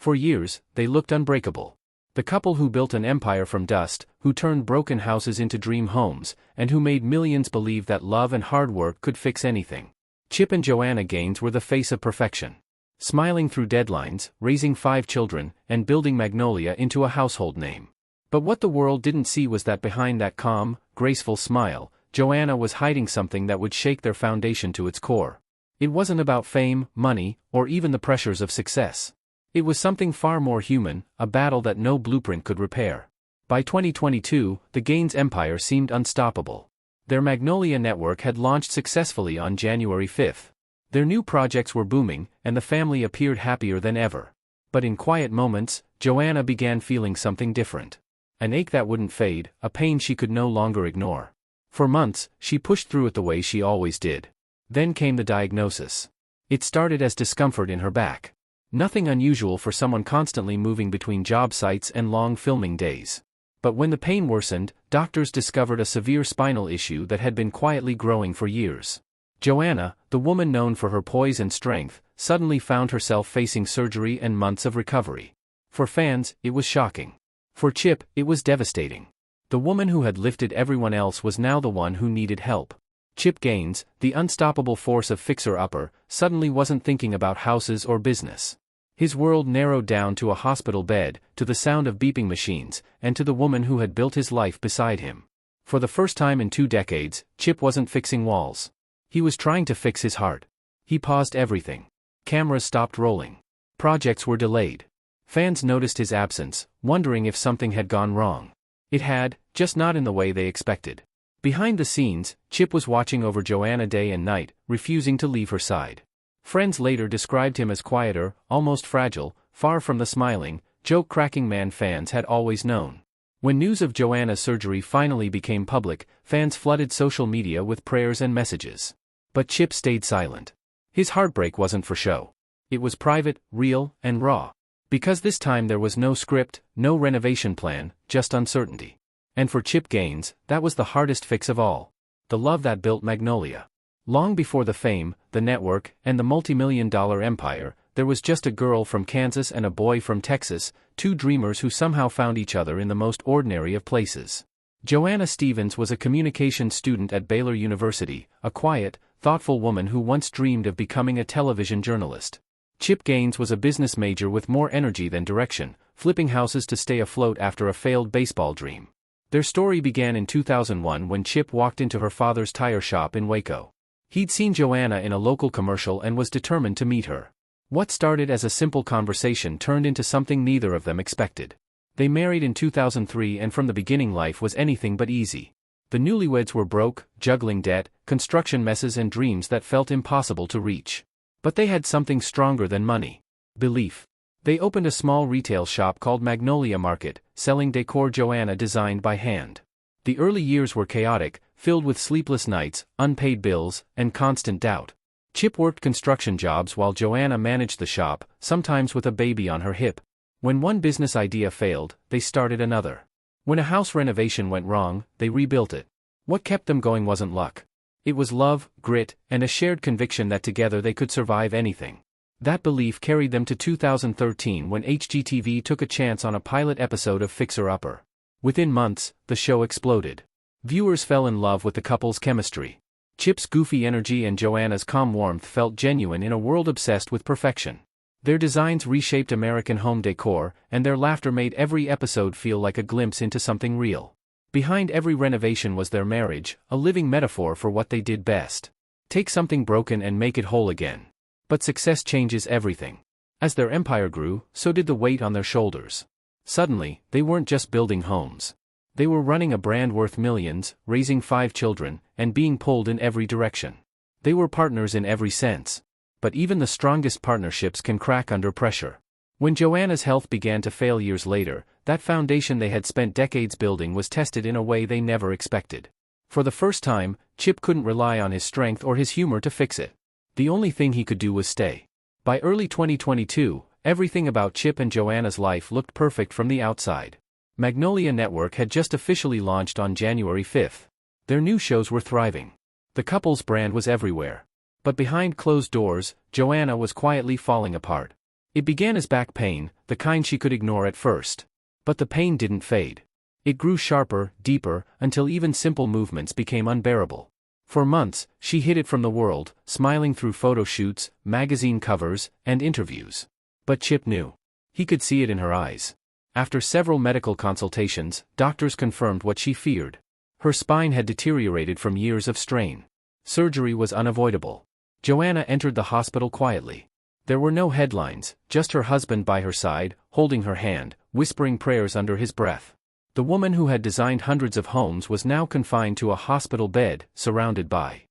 For years, they looked unbreakable. The couple who built an empire from dust, who turned broken houses into dream homes, and who made millions believe that love and hard work could fix anything. Chip and Joanna Gaines were the face of perfection. Smiling through deadlines, raising 5 children, and building Magnolia into a household name. But what the world didn't see was that behind that calm, graceful smile, Joanna was hiding something that would shake their foundation to its core. It wasn't about fame, money, or even the pressures of success. It was something far more human, a battle that no blueprint could repair. By 2022, the Gaines empire seemed unstoppable. Their Magnolia network had launched successfully on January 5. Their new projects were booming, and the family appeared happier than ever. But in quiet moments, Joanna began feeling something different. An ache that wouldn't fade, a pain she could no longer ignore. For months, she pushed through it the way she always did. Then came the diagnosis. It started as discomfort in her back. Nothing unusual for someone constantly moving between job sites and long filming days. But when the pain worsened, doctors discovered a severe spinal issue that had been quietly growing for years. Joanna, the woman known for her poise and strength, suddenly found herself facing surgery and months of recovery. For fans, it was shocking. For Chip, it was devastating. The woman who had lifted everyone else was now the one who needed help. Chip Gaines, the unstoppable force of fixer-upper, suddenly wasn't thinking about houses or business. His world narrowed down to a hospital bed, to the sound of beeping machines, and to the woman who had built his life beside him. For the first time in 2 decades, Chip wasn't fixing walls. He was trying to fix his heart. He paused everything. Cameras stopped rolling. Projects were delayed. Fans noticed his absence, wondering if something had gone wrong. It had, just not in the way they expected. Behind the scenes, Chip was watching over Joanna day and night, refusing to leave her side. Friends later described him as quieter, almost fragile, far from the smiling, joke-cracking man fans had always known. When news of Joanna's surgery finally became public, fans flooded social media with prayers and messages. But Chip stayed silent. His heartbreak wasn't for show. It was private, real, and raw. Because this time there was no script, no renovation plan, just uncertainty. And for Chip Gaines, that was the hardest fix of all. The love that built Magnolia. Long before the fame, the network, and the multi-million-dollar empire, there was just a girl from Kansas and a boy from Texas, 2 dreamers who somehow found each other in the most ordinary of places. Joanna Stevens was a communications student at Baylor University, a quiet, thoughtful woman who once dreamed of becoming a television journalist. Chip Gaines was a business major with more energy than direction, flipping houses to stay afloat after a failed baseball dream. Their story began in 2001 when Chip walked into her father's tire shop in Waco. He'd seen Joanna in a local commercial and was determined to meet her. What started as a simple conversation turned into something neither of them expected. They married in 2003 and from the beginning life was anything but easy. The newlyweds were broke, juggling debt, construction messes and dreams that felt impossible to reach. But they had something stronger than money. Belief. They opened a small retail shop called Magnolia Market, selling decor Joanna designed by hand. The early years were chaotic, filled with sleepless nights, unpaid bills, and constant doubt. Chip worked construction jobs while Joanna managed the shop, sometimes with a baby on her hip. When one business idea failed, they started another. When a house renovation went wrong, they rebuilt it. What kept them going wasn't luck. It was love, grit, and a shared conviction that together they could survive anything. That belief carried them to 2013 when HGTV took a chance on a pilot episode of Fixer Upper. Within months, the show exploded. Viewers fell in love with the couple's chemistry. Chip's goofy energy and Joanna's calm warmth felt genuine in a world obsessed with perfection. Their designs reshaped American home decor, and their laughter made every episode feel like a glimpse into something real. Behind every renovation was their marriage, a living metaphor for what they did best. Take something broken and make it whole again. But success changes everything. As their empire grew, so did the weight on their shoulders. Suddenly, they weren't just building homes. They were running a brand worth millions, raising 5 children, and being pulled in every direction. They were partners in every sense. But even the strongest partnerships can crack under pressure. When Joanna's health began to fail years later, that foundation they had spent decades building was tested in a way they never expected. For the first time, Chip couldn't rely on his strength or his humor to fix it. The only thing he could do was stay. By early 2022, everything about Chip and Joanna's life looked perfect from the outside. Magnolia Network had just officially launched on January 5. Their new shows were thriving. The couple's brand was everywhere. But behind closed doors, Joanna was quietly falling apart. It began as back pain, the kind she could ignore at first. But the pain didn't fade. It grew sharper, deeper, until even simple movements became unbearable. For months, she hid it from the world, smiling through photo shoots, magazine covers, and interviews. But Chip knew. He could see it in her eyes. After several medical consultations, doctors confirmed what she feared. Her spine had deteriorated from years of strain. Surgery was unavoidable. Joanna entered the hospital quietly. There were no headlines, just her husband by her side, holding her hand, whispering prayers under his breath. The woman who had designed hundreds of homes was now confined to a hospital bed, surrounded by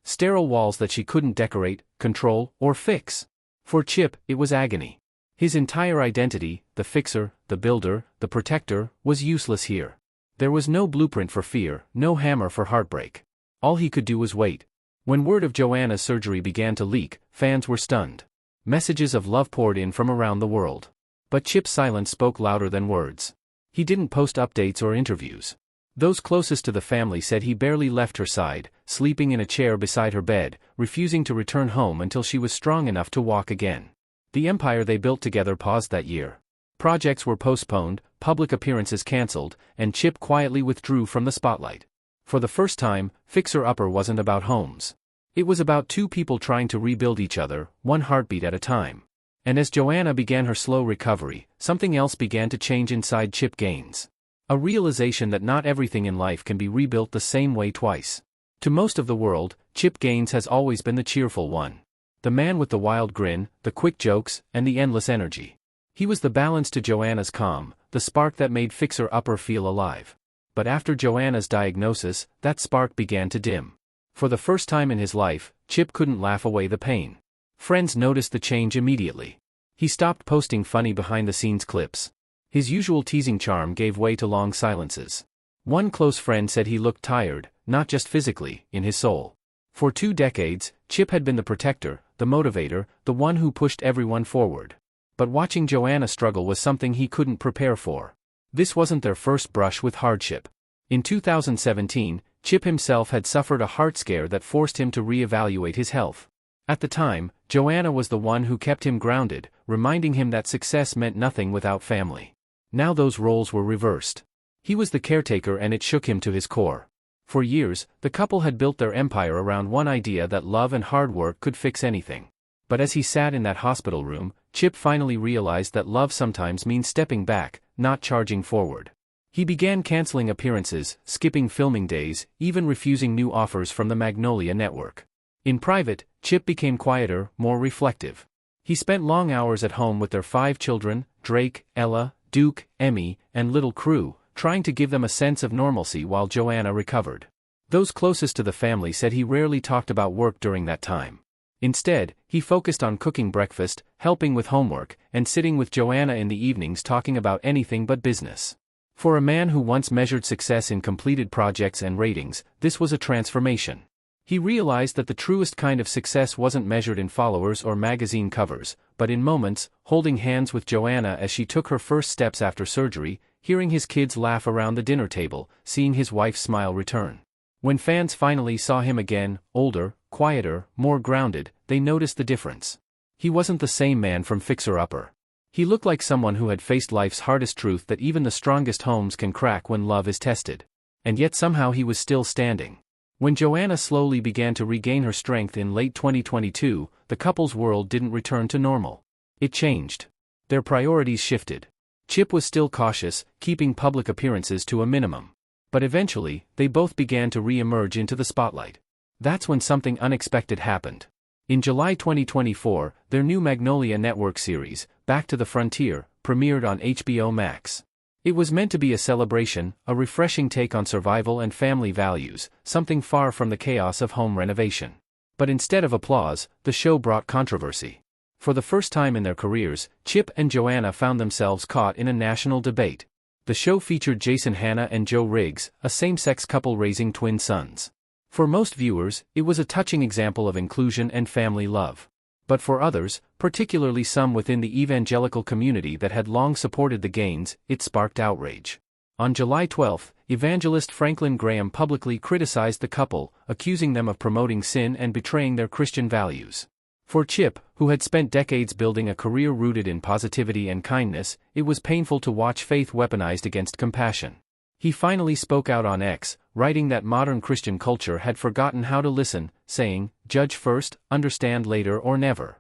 sterile walls that she couldn't decorate, control, or fix. For Chip, it was agony. His entire identity, the fixer, the builder, the protector, was useless here. There was no blueprint for fear, no hammer for heartbreak. All he could do was wait. When word of Joanna's surgery began to leak, fans were stunned. Messages of love poured in from around the world. But Chip's silence spoke louder than words. He didn't post updates or interviews. Those closest to the family said he barely left her side, sleeping in a chair beside her bed, refusing to return home until she was strong enough to walk again. The empire they built together paused that year. Projects were postponed, public appearances cancelled, and Chip quietly withdrew from the spotlight. For the first time, Fixer Upper wasn't about homes. It was about two people trying to rebuild each other, one heartbeat at a time. And as Joanna began her slow recovery, something else began to change inside Chip Gaines. A realization that not everything in life can be rebuilt the same way twice. To most of the world, Chip Gaines has always been the cheerful one. The man with the wild grin, the quick jokes, and the endless energy. He was the balance to Joanna's calm, the spark that made Fixer Upper feel alive. But after Joanna's diagnosis, that spark began to dim. For the first time in his life, Chip couldn't laugh away the pain. Friends noticed the change immediately. He stopped posting funny behind-the-scenes clips. His usual teasing charm gave way to long silences. One close friend said he looked tired, not just physically, in his soul. For 2 decades, Chip had been the protector, the motivator, the one who pushed everyone forward. But watching Joanna struggle was something he couldn't prepare for. This wasn't their first brush with hardship. In 2017, Chip himself had suffered a heart scare that forced him to reevaluate his health. At the time, Joanna was the one who kept him grounded, reminding him that success meant nothing without family. Now those roles were reversed. He was the caretaker and it shook him to his core. For years, the couple had built their empire around one idea that love and hard work could fix anything. But as he sat in that hospital room, Chip finally realized that love sometimes means stepping back, not charging forward. He began canceling appearances, skipping filming days, even refusing new offers from the Magnolia Network. In private, Chip became quieter, more reflective. He spent long hours at home with their 5 children, Drake, Ella, Duke, Emmy, and little crew, trying to give them a sense of normalcy while Joanna recovered. Those closest to the family said he rarely talked about work during that time. Instead, he focused on cooking breakfast, helping with homework, and sitting with Joanna in the evenings talking about anything but business. For a man who once measured success in completed projects and ratings, this was a transformation. He realized that the truest kind of success wasn't measured in followers or magazine covers, but in moments, holding hands with Joanna as she took her first steps after surgery, hearing his kids laugh around the dinner table, seeing his wife's smile return. When fans finally saw him again, older, quieter, more grounded, they noticed the difference. He wasn't the same man from Fixer Upper. He looked like someone who had faced life's hardest truth, that even the strongest homes can crack when love is tested. And yet somehow he was still standing. When Joanna slowly began to regain her strength in late 2022, the couple's world didn't return to normal. It changed. Their priorities shifted. Chip was still cautious, keeping public appearances to a minimum. But eventually, they both began to re-emerge into the spotlight. That's when something unexpected happened. In July 2024, their new Magnolia Network series, Back to the Frontier, premiered on HBO Max. It was meant to be a celebration, a refreshing take on survival and family values, something far from the chaos of home renovation. But instead of applause, the show brought controversy. For the first time in their careers, Chip and Joanna found themselves caught in a national debate. The show featured Jason Hanna and Joe Riggs, a same-sex couple raising twin sons. For most viewers, it was a touching example of inclusion and family love. But for others, particularly some within the evangelical community that had long supported the Gaines, it sparked outrage. On July 12, evangelist Franklin Graham publicly criticized the couple, accusing them of promoting sin and betraying their Christian values. For Chip, who had spent decades building a career rooted in positivity and kindness, it was painful to watch faith weaponized against compassion. He finally spoke out on X, writing that modern Christian culture had forgotten how to listen, saying, "Judge first, understand later or never."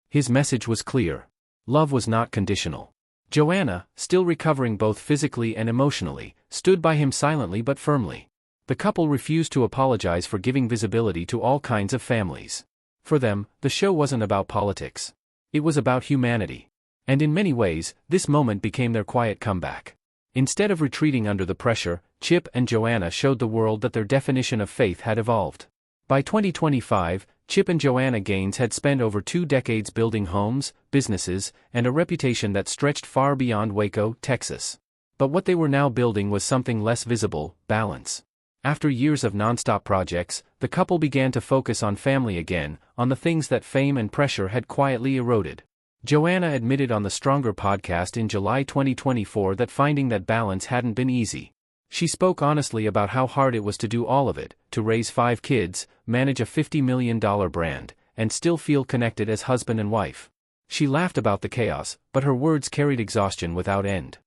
His message was clear. Love was not conditional. Joanna, still recovering both physically and emotionally, stood by him silently but firmly. The couple refused to apologize for giving visibility to all kinds of families. For them, the show wasn't about politics. It was about humanity. And in many ways, this moment became their quiet comeback. Instead of retreating under the pressure, Chip and Joanna showed the world that their definition of faith had evolved. By 2025, Chip and Joanna Gaines had spent over 2 decades building homes, businesses, and a reputation that stretched far beyond Waco, Texas. But what they were now building was something less visible: balance. After years of nonstop projects, the couple began to focus on family again, on the things that fame and pressure had quietly eroded. Joanna admitted on the Stronger podcast in July 2024 that finding that balance hadn't been easy. She spoke honestly about how hard it was to do all of it, to raise 5 kids, manage a $50 million brand, and still feel connected as husband and wife. She laughed about the chaos, but her words carried exhaustion without end.